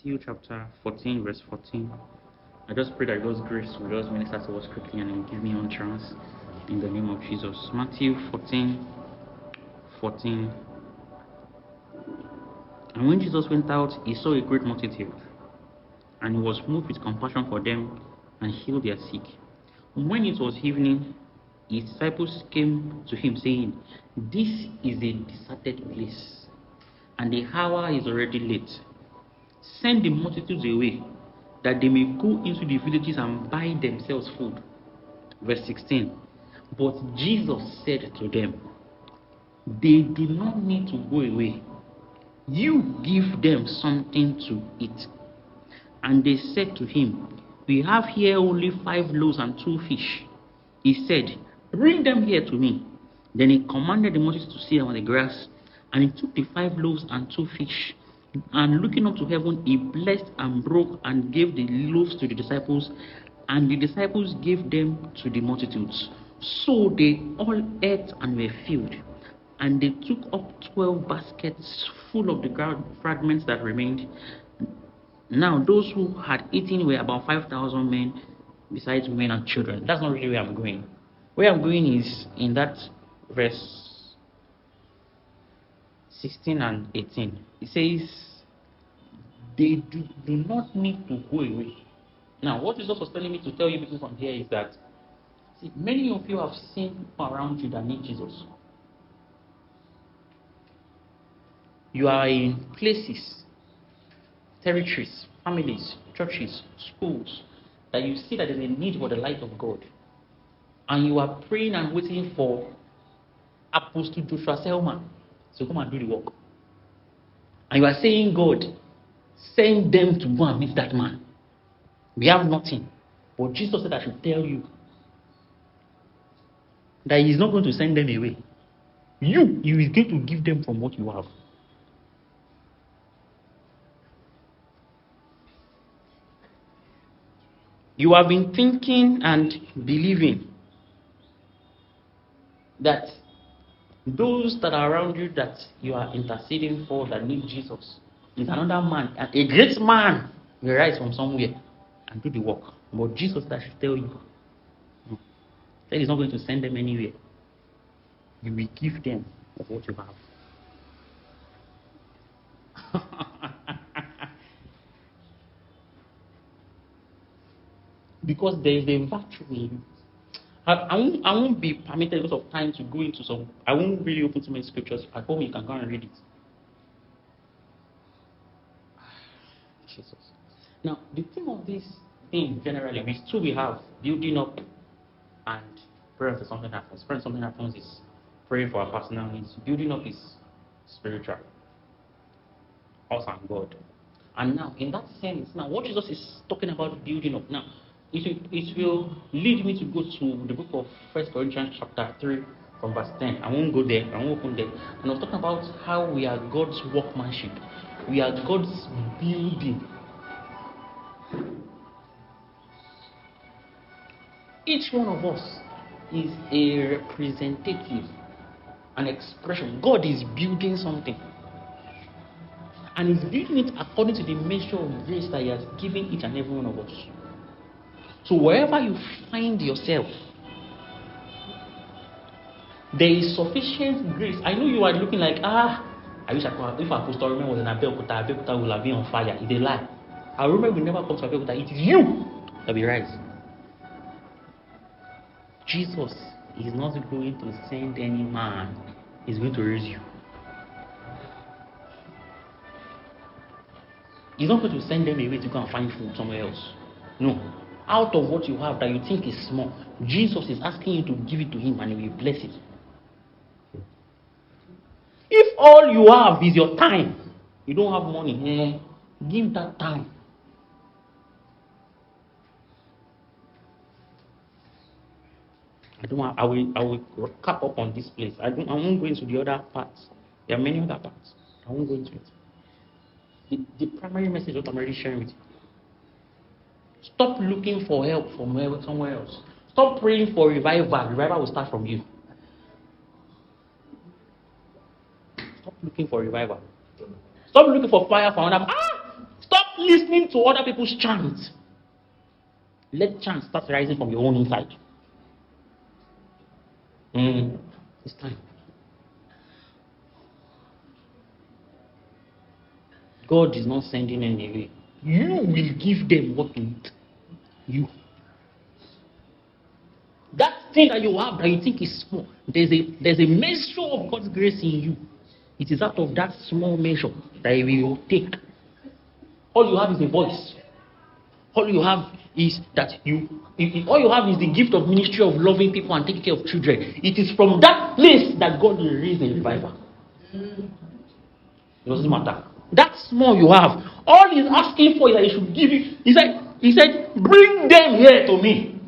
Matthew chapter 14, verse 14. I just pray that God's grace will just minister to us quickly and He will give me utterance in the name of Jesus. Matthew 14, 14. And when Jesus went out, He saw a great multitude, and He was moved with compassion for them, and healed their sick. When it was evening, His disciples came to Him, saying, "This is a deserted place, and the hour is already late. Send the multitudes away, that they may go into the villages and buy themselves food." Verse 16. But Jesus said to them, "They do not need to go away. You give them something to eat." And they said to Him, "We have here only 5 loaves and 2 fish." He said, "Bring them here to me." Then He commanded the multitude to sit on the grass, and He took the 5 loaves and 2 fish, and looking up to heaven, He blessed and broke and gave the loaves to the disciples, and the disciples gave them to the multitudes. So they all ate and were filled, and they took up 12 baskets full of the fragments that remained. Now those who had eaten were about 5,000 men, besides women and children. That's not really where I'm going. Where I'm going is in that verse 16 and 18. It says, they do not need to go away. Now, what Jesus was telling me to tell you people from here is that, see, many of you have seen people around you that need Jesus. You are in places, territories, families, churches, schools, that you see that there's a need for the light of God. And you are praying and waiting for Apostle Joshua Selman to come and do the work. And you are saying, "God, send them to go and meet that man. We have nothing." But Jesus said I should tell you that He is not going to send them away. He is going to give them from what you have. You have been thinking and believing that those that are around you that you are interceding for that need Jesus is another man, a great man will rise from somewhere and do the work. But Jesus said I should tell you that He's not going to send them anywhere. You will give them of what you have. Because there is a virtue in you. I won't be permitted because of time to go into some. I won't really open too many scriptures. At home you can go and read it. Jesus. Now, the theme of this thing generally, we have building up and prayer for something happens. Praying something happens is praying for our personal needs. Building up is spiritual. Us and God. And now, in that sense, now what Jesus is talking about building up. Now, it will lead me to go to the book of 1 Corinthians chapter 3 from verse 10. I won't go there. I won't open there. And I was talking about how we are God's workmanship. We are God's building. Each one of us is a representative, an expression. God is building something. And He's building it according to the measure of grace that He has given each and every one of us. So wherever you find yourself, there is sufficient grace. I know you are looking like, I wish if Apostle Roman was in Abeokuta will have been on fire. It's a lie. Our Roman will never come to Abeokuta. It is you that will rise. Jesus is not going to send any man. He's going to raise you. He's not going to send them away to go and find food somewhere else. No. Out of what you have that you think is small, Jesus is asking you to give it to Him and He will bless it. If all you have is your time, you don't have money, give that time. I will cap up on this place. I won't go into the other parts. There are many other parts. I won't go into it. The primary message that I'm already sharing with you. Stop looking for help from somewhere else. Stop praying for revival. Revival will start from you. Stop looking for revival. Stop looking for fire from another. Stop listening to other people's chants. Let chants start rising from your own inside. It's time. God is not sending anyway. You will give them what to eat. You. That thing that you have that you think is small, there's a measure of God's grace in you. It is out of that small measure that He will take. All you have is a voice. All you have is all you have is the gift of ministry of loving people and taking care of children. It is from that place that God will raise a revival. It doesn't matter. That small you have, all He's asking for is that He should give you. He said, bring them here to me.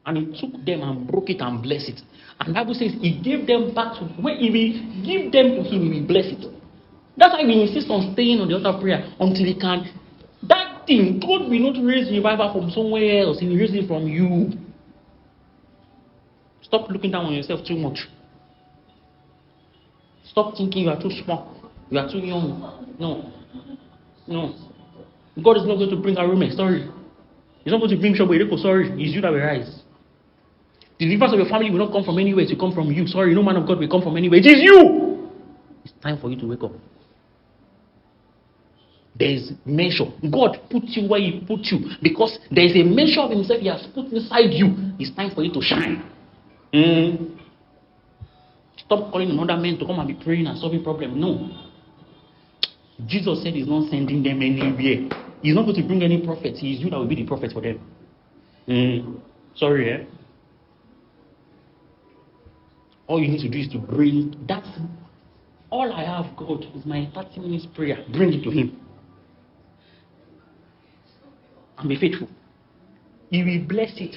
And He took them and broke it and blessed it. And the Bible says He gave them back to when He will give them to Him, He will bless it. That's why we insist on staying on the altar of prayer until He can. That thing, God will not raise revival from somewhere else. He will raise it from you. Stop looking down on yourself too much. Stop thinking you are too small. You are too young. No. God is not going to bring a rumor. Sorry. He's not going to bring trouble. Sorry. It's you that will rise. The deliverance of your family will not come from anywhere. It will come from you. Sorry, no man of God will come from anywhere. It is you. It's time for you to wake up. There is measure. God put you where He put you because there is a measure of Himself He has put inside you. It's time for you to shine. Stop calling another man to come and be praying and solving problems. No. Jesus said He's not sending them anywhere. He's not going to bring any prophets. He is you that will be the prophet for them. Sorry, eh? All you need to do is to bring that. All I have, God, is my 30 minutes prayer. Bring it to Him. And be faithful. He will bless it.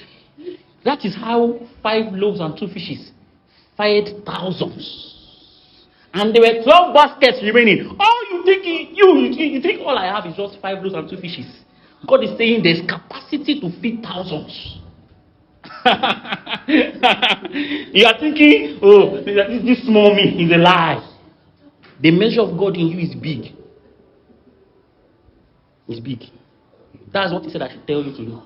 That is how 5 loaves and 2 fishes fed thousands. And there were 12 baskets remaining. All you think all I have is just 5 loaves and 2 fishes. God is saying there's capacity to feed thousands. You are thinking, oh, this small me is a lie. The measure of God in you is big. It's big. That's what He said I should tell you to do.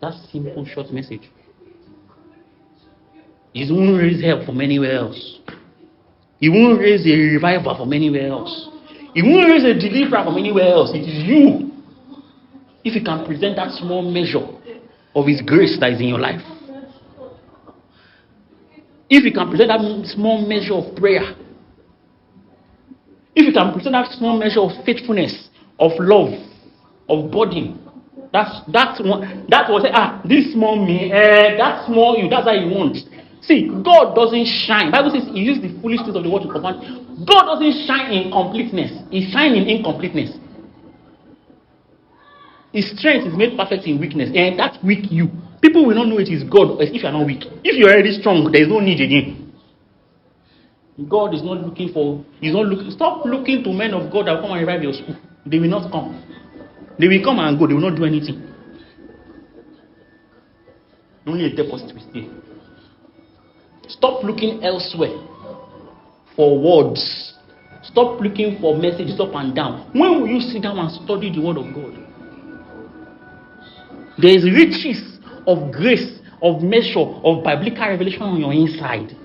That simple, short message. He won't raise help from anywhere else. He won't raise a revival from anywhere else. He won't raise a deliverer from anywhere else. It is you. If you can present that small measure of His grace that is in your life. If you can present that small measure of prayer. If you can present that small measure of faithfulness, of love, of burden. That's one. That was this small me, that small you. That's how you want. See, God doesn't shine. Bible says He used the foolish things of the world to command. God doesn't shine in completeness. He shines in incompleteness. His strength is made perfect in weakness, and that's weak you. People will not know it is God if you are not weak. If you are already strong, there is no need again. God is not looking for. He's not looking. Stop looking to men of God that will come and revive your school. They will not come. They will come and go. They will not do anything. Only a deposit will stay. Stop looking elsewhere for words. Stop looking for messages up and down. When will you sit down and study the word of God? There is riches of grace, of measure, of biblical revelation on your inside.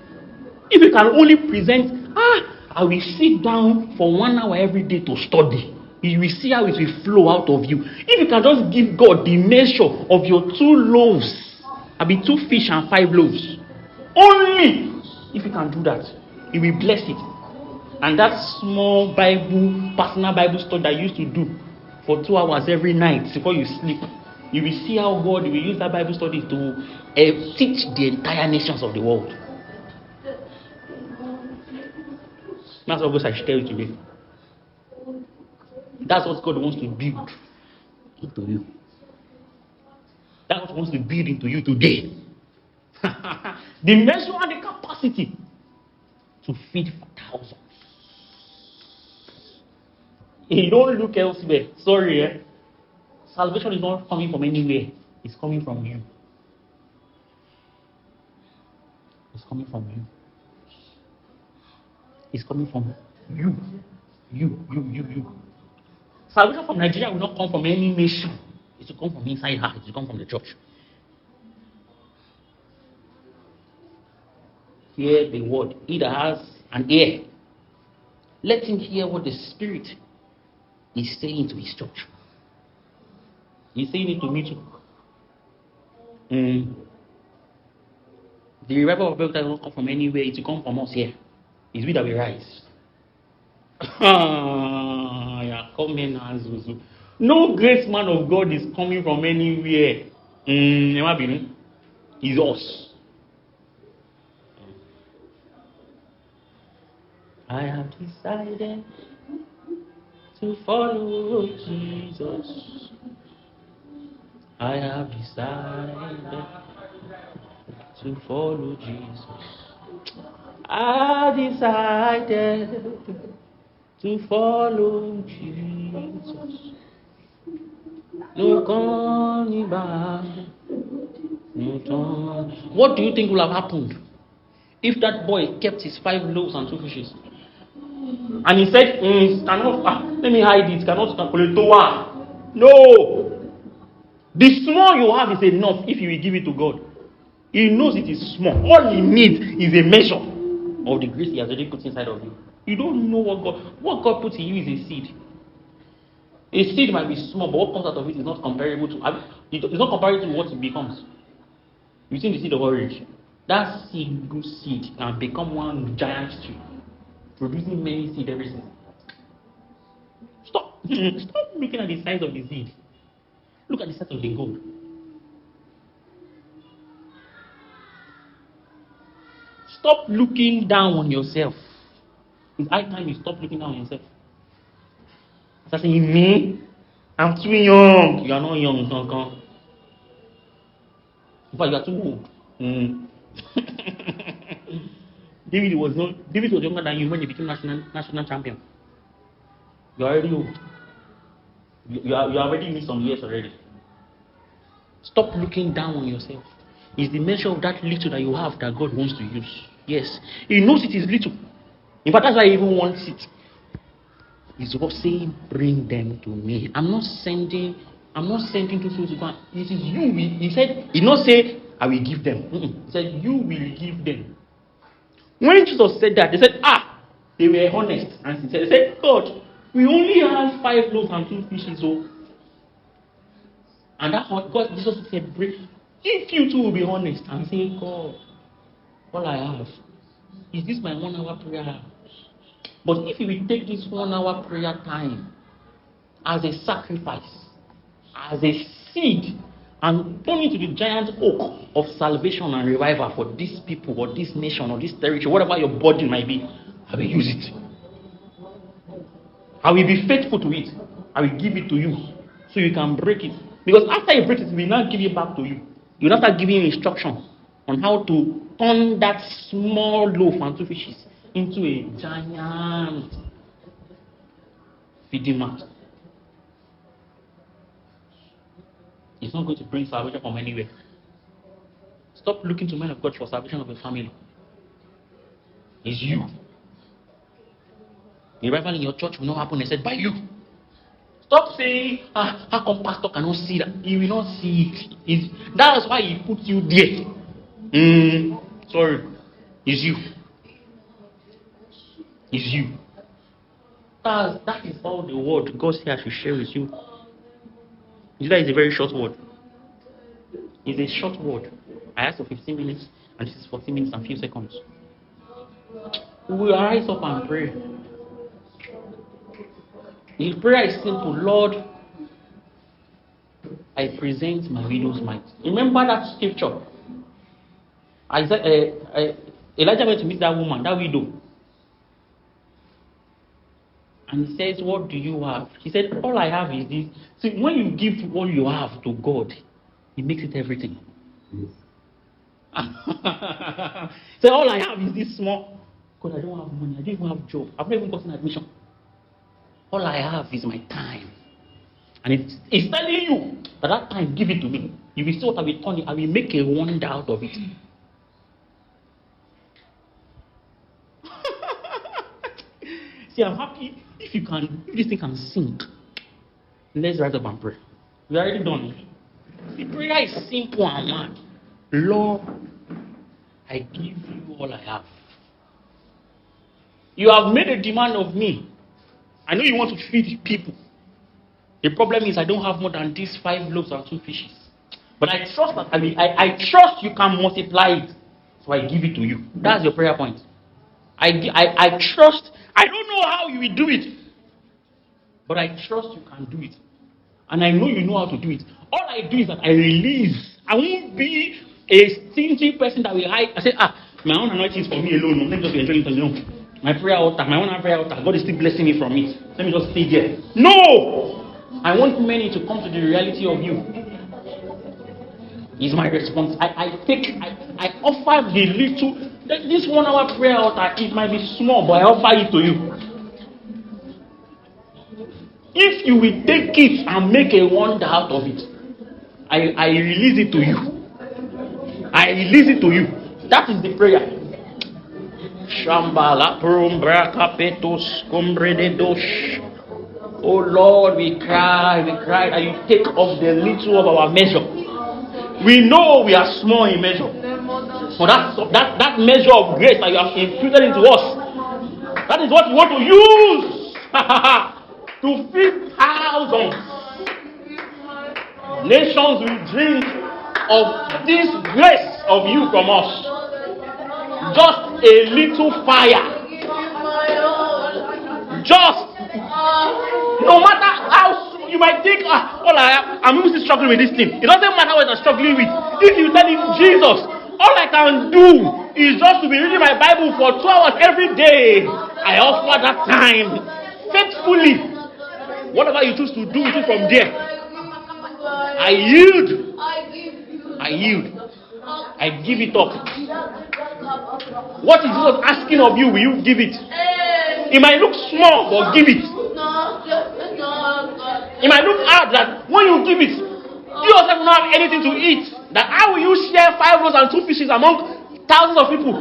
If you can only present, I will sit down for 1 hour every day to study. You will see how it will flow out of you. If you can just give God the measure of your 2 loaves, 2 fish and 5 loaves. Only if you can do that, He will bless it. And that small personal Bible study that you used to do for 2 hours every night before you sleep, you will see how God will use that Bible study to teach the entire nations of the world. That's what God should tell you today. That's what God wants to build into you. That's what He wants to build into you today. The measure and the capacity to feed thousands. You don't look elsewhere. Sorry, salvation is not coming from anywhere. It's coming from you. It's coming from you. It's coming from you. You. Salvation from Nigeria will not come from any nation. It will come from inside her. It will come from the church. Hear the word. He that has an ear, let him hear what the Spirit is saying to his church. He's saying it to me too. The revival of Belgium will not come from anywhere. It will come from us here. It's we that will rise. Yeah, come in, Azuzu. No great man of God is coming from anywhere. It's us. I have decided to follow Jesus. I have decided to follow Jesus. I decided to follow Jesus. No going back. No turn. What do you think will have happened if that boy kept his 5 loaves and 2 fishes? And he said, let me hide it, cannot calculate to one. No! The small you have is enough if you will give it to God. He knows it is small. All he needs is a measure of the grace he has already put inside of you. You don't know what God puts in you is a seed. A seed might be small, but what comes out of it is not comparable to it's not comparable to what it becomes. You see the seed of orange. That single seed can become one giant tree, producing many seeds every season. Stop looking at the size of the seed. Look at the size of the gold. Stop looking down on yourself. It's high time you stop looking down on yourself. Start saying, me? I'm too young. You are not young, Duncan. In fact, you are too old. David was younger than you when he became national champion. You are already old. You already missed some years already. Stop looking down on yourself. It's the measure of that little that you have that God wants to use. Yes. He knows it is little. In fact, that's why he even wants it. He's saying, bring them to me. I'm not sending two souls to go. It is you. He said, he not say, I will give them. He said, you will give them. When Jesus said that, they said, they were honest and sincere. They said, God, we only have 5 loaves and 2 fishes. So, and that's what God, Jesus said, if you two will be honest and say, God, all I have is this my 1 hour prayer. But if you will take this 1 hour prayer time as a sacrifice, as a seed, and turn into the giant oak of salvation and revival for these people or this nation or this territory, whatever your burden might be, I will use it. I will be faithful to it. I will give it to you so you can break it. Because after you break it, we will not give it back to you. You will not start giving instructions on how to turn that small loaf and 2 fishes into a giant feeding mat. It's not going to bring salvation from anywhere. Stop looking to men of God for salvation of your family. It's you. The revival in your church will not happen except by you. Stop saying, how come pastor cannot see that? He will not see it. That's why he puts you there. Sorry. It's you. It's you. That is all the word God said I should share with you. That is a very short word. It's a short word. I asked for 15 minutes, and this is 14 minutes and a few seconds. We will rise up and pray. The prayer is simple. Lord, I present my widow's mite. Remember that scripture. Elijah went to meet that woman, that widow. And he says, what do you have? He said, all I have is this. See, when you give all you have to God, He makes it everything. So all I have is this small. God, I don't have money. I don't even have a job. I've not even gotten admission. All I have is my time. And it's telling you that time, give it to me. You will see what I will turn it. I will make a wonder out of it. See, I'm happy if this thing can sink. Let's rise up and pray. We are already done. The prayer is simple and one. Lord, I give you all I have. You have made a demand of me. I know you want to feed people. The problem is I don't have more than these 5 loaves and 2 fishes. But I trust that I trust you can multiply it. So I give it to you. That's your prayer point. I trust. I don't know how you will do it. But I trust you can do it. And I know you know how to do it. All I do is that I release. I won't be a stingy person that will hide. I say, my own anointing is for me alone. Let me just be enjoying it alone. My prayer altar, my own prayer altar, God is still blessing me from it. Let me just stay there. No! I want many to come to the reality of you. Is my response. I offer the little. This 1 hour prayer altar, it might be small, but I offer it to you. If you will take it and make a wonder out of it, I release it to you. I release it to you. That is the prayer. Shambhala Pumbra Capetos Combrededosh. Oh Lord, we cry that you take off the little of our measure. We know we are small in measure. But that measure of grace that you have imputed into us, that is what you want to use to feed thousands. Nations will drink of this grace of you from us. Just a little fire. Just, no matter how you might think, I'm still struggling with this thing. It doesn't matter what I'm struggling with. If you tell him, Jesus, all I can do is just to be reading my Bible for 2 hours every day, I offer that time faithfully. Whatever you choose to do with it from there, I yield. I yield. I give it up. What is Jesus asking of you? Will you give it? It might look small, but give it. It might look hard that when you give it, you yourself don't have anything to eat. That how will you share 5 loaves and 2 fishes among thousands of people?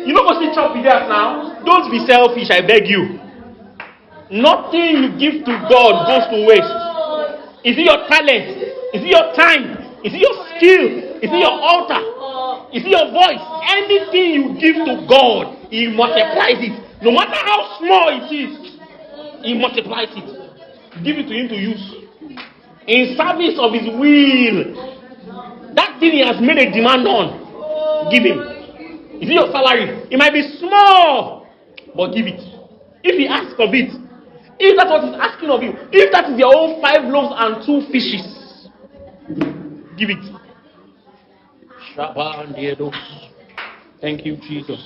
You know what's the chop with that now? Don't be selfish, I beg you. Nothing you give to God goes to waste. Is it your talent? Is it your time? Is it your skill? Is it your altar? Is it your voice? Anything you give to God, He multiplies it. No matter how small it is, He multiplies it. Give it to Him to use. In service of His will. That thing He has made a demand on, give Him. Is it your salary? It might be small, but give it. If He asks of it, if that's what He's asking of you, if that is your own 5 loaves and 2 fishes, give it. Thank you, Jesus.